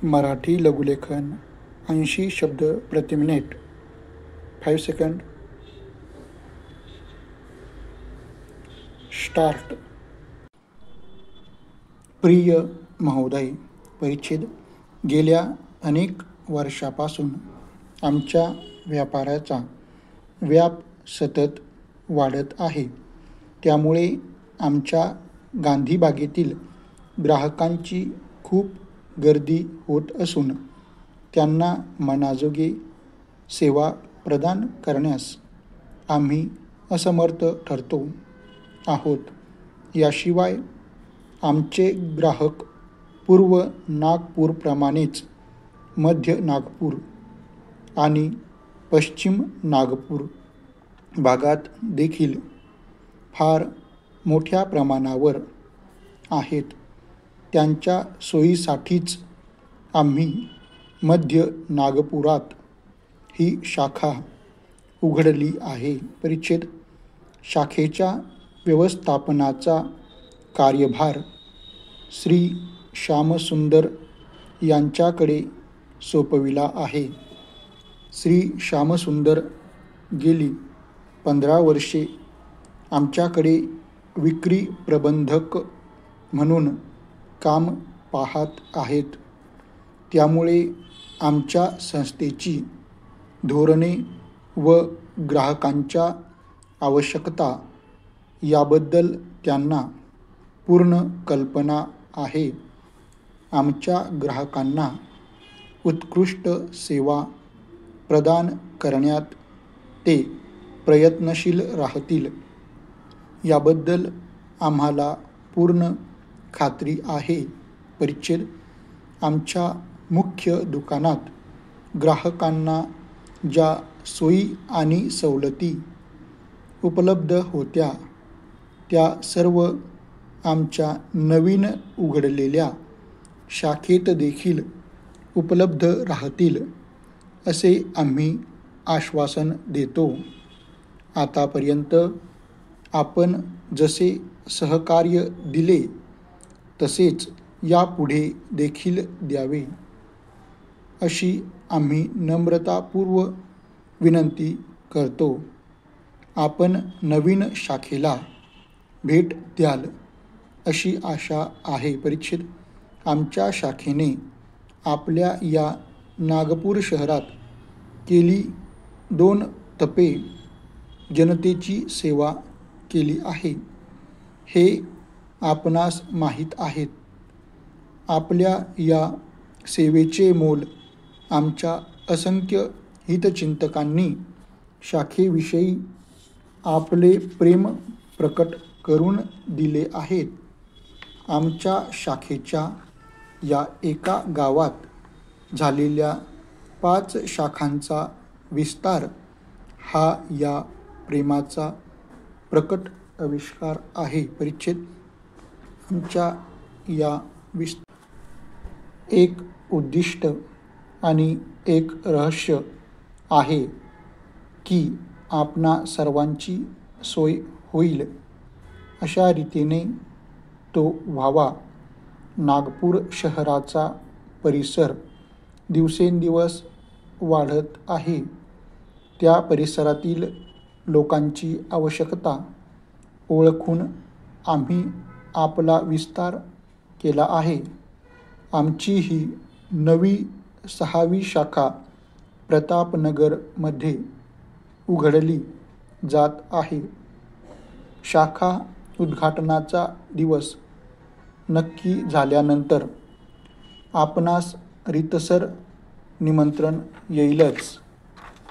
मराठी लघुलेखन 80 शब्द प्रति minute. 5 second. Start. प्रिय महोदय, परिच्छेद. गेल्या अनेक वर्षापासून आमच्या व्यापाराचा व्याप सतत वाढत आहे. त्यामुळे आमच्या गांधी बागेतील ग्राहकांची खूप गर्दी होत असून त्यांना मनाजोगी सेवा प्रदान करण्यास आम्ही असमर्थ ठरतो आहोत. याशिवाय आमचे ग्राहक पूर्व नागपूरप्रमाणेच मध्य नागपूर आणि पश्चिम नागपूर भागात देखील फार मोठ्या प्रमाणावर आहेत. त्यांच्या सोयीसाठीच आम्ही मध्य नागपुरात ही शाखा उघडली आहे. परिच्छेद. शाखेच्या व्यवस्थापनाचा कार्यभार श्री श्यामसुंदर यांच्याकडे सोपविला आहे. श्री श्यामसुंदर गेली 15 वर्षे आमच्याकडे विक्री प्रबंधक म्हणून काम पाहत आहेत. त्यामुळे आमच्या संस्थेची धोरणे व ग्राहकांच्या आवश्यकता याबद्दल त्यांना पूर्ण कल्पना आहे. आमच्या ग्राहकांना उत्कृष्ट सेवा प्रदान करण्यात ते प्रयत्नशील राहतील याबद्दल आम्हाला पूर्ण खात्री आहे. परिच्छेद. आमच्या मुख्य दुकानात ग्राहकांना ज्या सोयी आणि सवलती उपलब्ध होत्या त्या सर्व आमच्या नवीन उघडलेल्या शाखेत देखील उपलब्ध राहतील असे आम्ही आश्वासन देतो. आतापर्यंत आपण जसे सहकार्य दिले तसेच यापुढे देखील द्यावे अशी आम्ही नम्रतापूर्व विनंती करतो. आपण नवीन शाखेला भेट द्याल अशी आशा आहे. परिच्छेद. आमच्या शाखेने आपल्या या नागपूर शहरात गेली 2 तपे जनतेची सेवा केली आहे हे आपणास माहीत आहेत. आपल्या या सेवेचे मोल आमच्या असंख्य हितचिंतकांनी शाखेविषयी आपले प्रेम प्रकट करून दिले आहेत. आमच्या शाखेच्या या एका गावात झालेल्या 5 शाखांचा विस्तार हा या प्रेमाचा प्रकट आविष्कार आहे. परिच्छेद. आमच्या या एक उद्दिष्ट आणि एक रहस्य आहे की आपणा सर्वांची सोय होईल अशा रीतीने तो व्हावा. नागपूर शहराचा परिसर दिवसेंदिवस वाढत आहे. त्या परिसरातील लोकांची आवश्यकता ओळखून आम्ही आपला विस्तार केला आहे. आमची ही नवी 6वी शाखा प्रतापनगरमध्ये उघडली जात आहे. शाखा उद्घाटनाचा दिवस नक्की झाल्यानंतर आपणास रीतसर निमंत्रण येईलच.